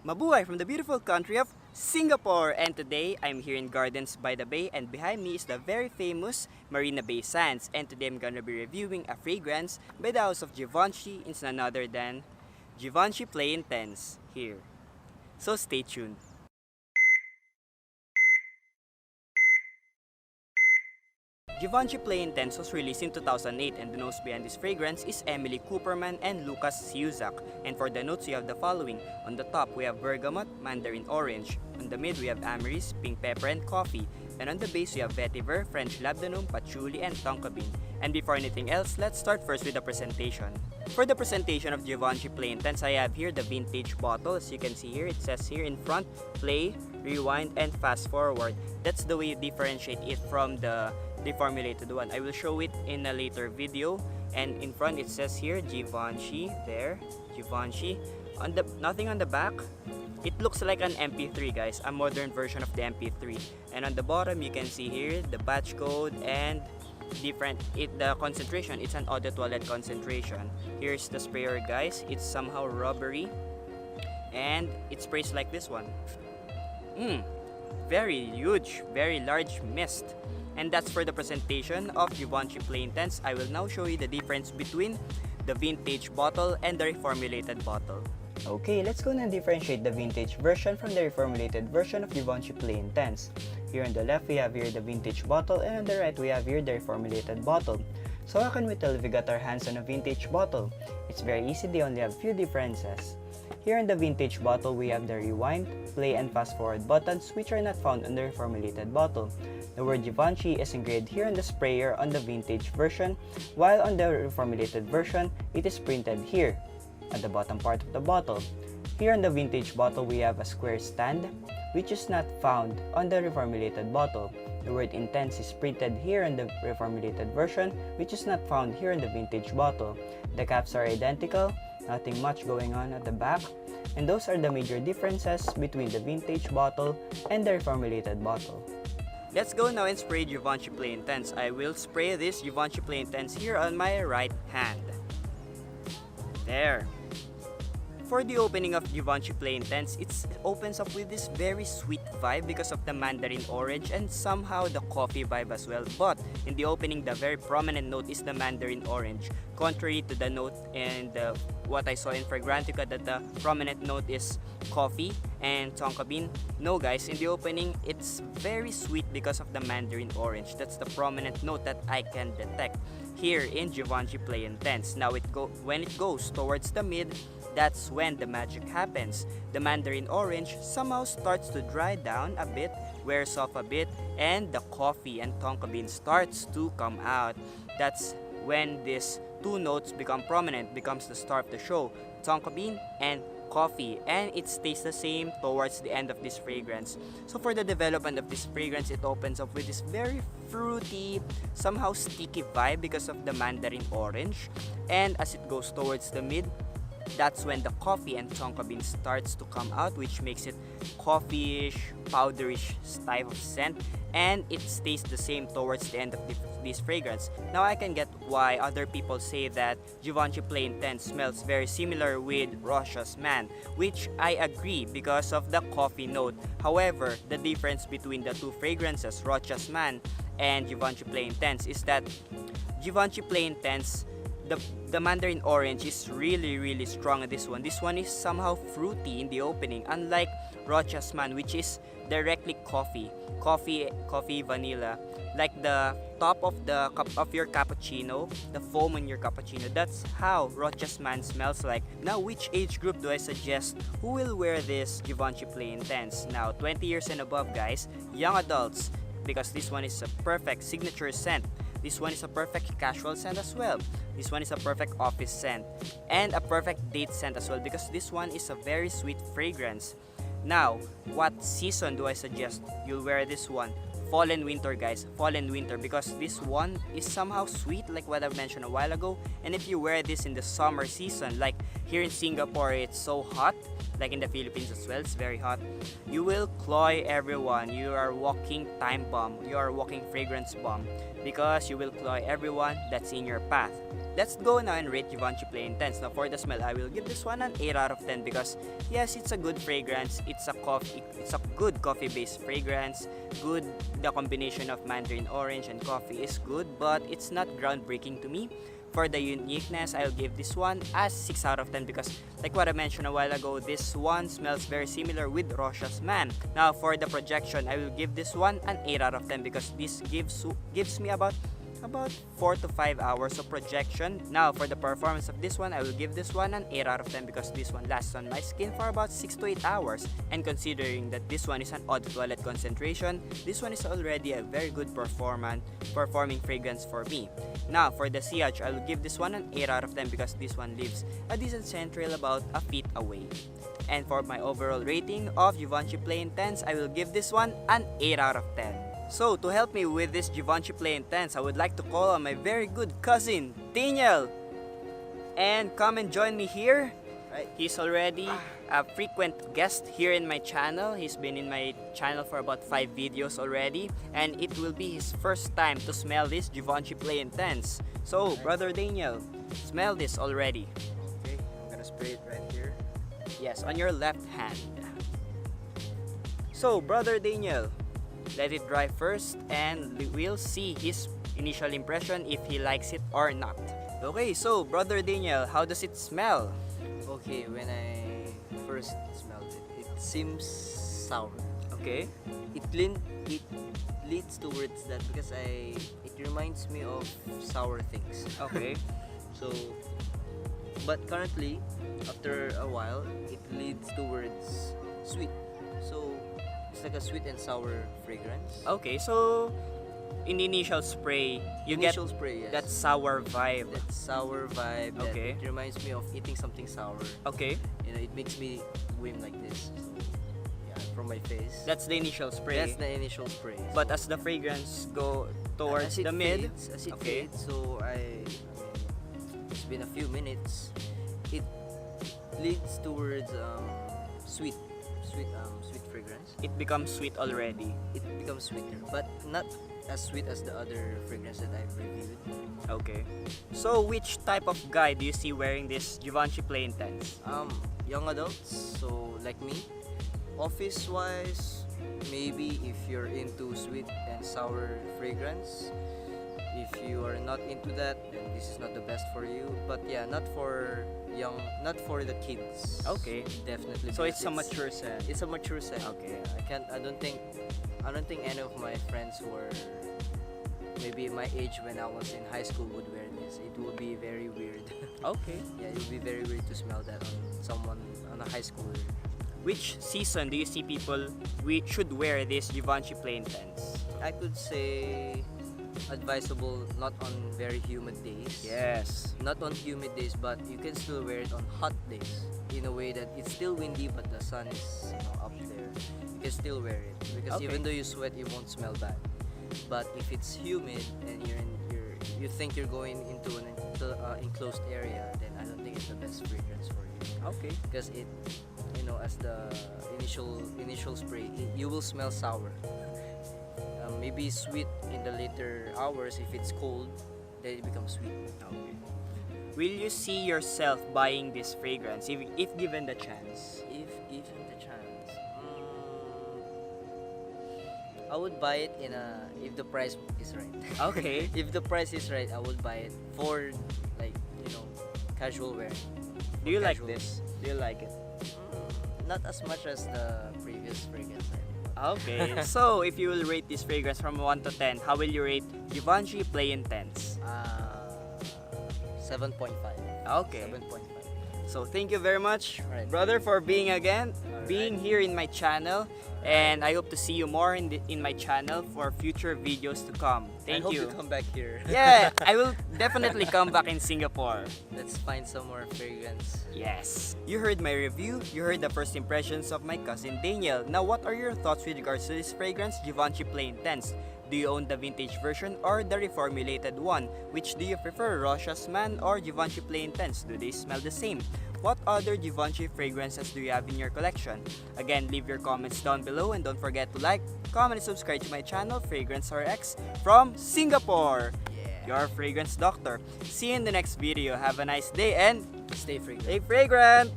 Mabuhay from the beautiful country of Singapore, and today I'm here in Gardens by the Bay, and behind me is the very famous Marina Bay Sands, and today I'm gonna be reviewing a fragrance by the house of Givenchy. It's none other than Givenchy Play Intense here. So stay tuned. Givenchy Play Intense was released in 2008, and the notes behind this fragrance is Emily Cooperman and Lucas Siuzak. And for the notes, we have the following. On the top, we have bergamot, mandarin orange. On the mid, we have amyris, pink pepper, and coffee. And on the base, we have vetiver, French labdanum, patchouli, and tonka bean. And before anything else, let's start first with the presentation. For the presentation of Givenchy Play Intense, I have here the vintage bottle. As you can see here, it says here in front, play, rewind, and fast forward. That's the way you differentiate it from the reformulated one. I will show it in a later video. And in front it says here Givenchy, there, Givenchy. Nothing on the back. It looks like an MP3, guys, a modern version of the MP3. And on the bottom you can see here the batch code and the concentration. It's an eau de toilette concentration. Here's the sprayer, guys. It's somehow rubbery and it sprays like this one. Very huge, very large mist. And that's for the presentation of Givenchy Play Intense. I will now show you the difference between the vintage bottle and the reformulated bottle. Okay, let's go and differentiate the vintage version from the reformulated version of Givenchy Play Intense. Here on the left, we have here the vintage bottle, and on the right, we have here the reformulated bottle. So how can we tell if we got our hands on a vintage bottle? It's very easy, they only have few differences. Here in the vintage bottle, we have the rewind, play, and fast forward buttons, which are not found on the reformulated bottle. The word Givenchy is engraved here on the sprayer on the vintage version, while on the reformulated version, it is printed here at the bottom part of the bottle. Here on the vintage bottle, we have a square stand, which is not found on the reformulated bottle. The word intense is printed here on the reformulated version, which is not found here in the vintage bottle. The caps are identical, nothing much going on at the back, and those are the major differences between the vintage bottle and the reformulated bottle. Let's go now and spray Givenchy Play Intense. I will spray this Givenchy Play Intense here on my right hand. There. For the opening of Givenchy Play Intense, it opens up with this very sweet vibe because of the mandarin orange and somehow the coffee vibe as well. But in the opening, the very prominent note is the mandarin orange. Contrary to the note in what I saw in Fragrantica, that the prominent note is coffee and tonka bean. No, guys, in the opening, it's very sweet because of the mandarin orange. That's the prominent note that I can detect here in Givenchy Play Intense. Now, when it goes towards the mid, that's when the magic happens. The mandarin orange somehow starts to dry down a bit, wears off a bit, and the coffee and tonka bean starts to come out. That's when these two notes become prominent, becomes the star of the show, tonka bean and coffee, and it stays the same towards the end of this fragrance. So for the development of this fragrance, it opens up with this very fruity, somehow sticky vibe because of the mandarin orange, and as it goes towards the mid, that's when the coffee and tonka bean starts to come out, which makes it coffee-ish, powderish type of scent, and it stays the same towards the end of this fragrance. Now I can get why other people say that Givenchy Play Intense smells very similar with Rocha's Man, which I agree because of the coffee note. However, the difference between the two fragrances, Rocha's Man and Givenchy Play Intense, is that Givenchy Play Intense, the mandarin orange is really strong in this one. This one is somehow fruity in the opening, unlike Rocha's Man, which is directly coffee, vanilla, like the top of the cup of your cappuccino, the foam in your cappuccino. That's how Rocha's Man smells like. Now, which age group do I suggest who will wear this Givenchy Play Intense? Now, 20 years and above, guys, young adults, because this one is a perfect signature scent. This one is a perfect casual scent as well. This one is a perfect office scent and a perfect date scent as well, because this one is a very sweet fragrance. Now, what season do I suggest you'll wear this one? Fall and winter, guys. Fall and winter, because this one is somehow sweet, like what I mentioned a while ago. And if you wear this in the summer season, like here in Singapore, it's so hot, like in the Philippines as well, it's very hot, you will cloy everyone. You are walking time bomb. You are walking fragrance bomb, because you will cloy everyone that's in your path. let's go now and rate Givenchy Play Intense. Now for the smell, I will give this one an 8 out of 10 because yes, it's a good fragrance. It's a good coffee-based fragrance. Good, the combination of mandarin orange and coffee is good, but it's not groundbreaking to me. For the uniqueness, I'll give this one as 6 out of 10 because like what I mentioned a while ago, this one smells very similar with Rocha's Man. Now for the projection, I will give this one an 8 out of 10 because this gives me about 4 to 5 hours of projection. Now for the performance of this one, I will give this one an 8 out of 10 because this one lasts on my skin for about 6 to 8 hours. And considering that this one is an eau de toilette concentration, this one is already a very good performing fragrance for me. Now for the CH, I will give this one an 8 out of 10 because this one leaves a decent scent trail about a feet away. And for my overall rating of Givenchy Play Intense, I will give this one an 8 out of 10. So, to help me with this Givenchy Play Intense, I would like to call on my very good cousin, Daniel. And come and join me here. He's already a frequent guest here in my channel. He's been in my channel for about 5 videos already. And it will be his first time to smell this Givenchy Play Intense. So, Brother Daniel, smell this already. Okay, I'm gonna spray it right here. Yes, on your left hand. So, Brother Daniel, let it dry first and we'll see his initial impression if he likes it or not. Okay, so Brother Daniel, how does it smell? Okay, when I first smelled it, it seems sour. Okay. It leads towards that because it reminds me of sour things. Okay. So, but currently, after a while, it leads towards sweet. So, it's like a sweet and sour fragrance. Okay, so in the initial spray, you get spray, yes. that sour vibe. That sour vibe. That Okay. it reminds me of eating something sour. Okay. You know, it makes me win like this. So, yeah, from my face. That's the initial spray. That's the initial spray. But as the fragrance go towards the mid, as it okay. fades, so I mean, it's been a few minutes. It leads towards sweet fragrance. it becomes sweet already. It becomes sweeter, but not as sweet as the other fragrance that I've reviewed. Okay. So which type of guy do you see wearing this Givenchy Play Intense? Young adults, so like me. Office-wise, maybe if you're into sweet and sour fragrance. If you are not into that, then this is not the best for you. But yeah, not for the kids. Okay. Definitely. So because it's a mature scent. It's a mature scent. Okay. I don't think any of my friends who are maybe my age when I was in high school would wear this. It would be very weird. Okay. Yeah, it would be very weird to smell that on a high schooler. Which season do you see people we should wear this Givenchy Play Intense? I could say advisable not on very humid days. Yes. Not on humid days, but you can still wear it on hot days in a way that it's still windy but the sun is up there. You can still wear it because Okay. even though you sweat, it won't smell bad. But if it's humid and you think you're going into an enclosed area, then I don't think it's the best fragrance for you. Okay. Because it, as the initial spray, you will smell sour. Maybe sweet in the later hours if it's cold, then it becomes sweet. Okay. Will you see yourself buying this fragrance if given the chance? If given the chance, I would buy it if the price is right. Okay. If the price is right, I would buy it for casual wear. Do you like Casual. this? Do you like it? Not as much as the previous fragrance. Okay. So if you will rate this fragrance from 1 to 10, how will you rate Givenchy Play Intense? 7.5. Okay. 7.5. So thank you very much, Alright. brother, for being Alright. here in my channel, and I hope to see you more in my channel for future videos to come. Thank I hope you. you come back here. Yeah, I will definitely come back in Singapore. Let's find some more fragrance. Yes. You heard my review, you heard the first impressions of my cousin Daniel. Now what are your thoughts with regards to this fragrance, Givenchy Play Intense? Do you own the vintage version or the reformulated one? Which do you prefer, Rocha's Man or Givenchy Play Intense? Do they smell the same? What other Givenchy fragrances do you have in your collection? Again, leave your comments down below and don't forget to like, comment, and subscribe to my channel, Fragrance RX from Singapore. Yeah. your fragrance doctor. See you in the next video. Have a nice day and Stay fragrant. stay fragrant!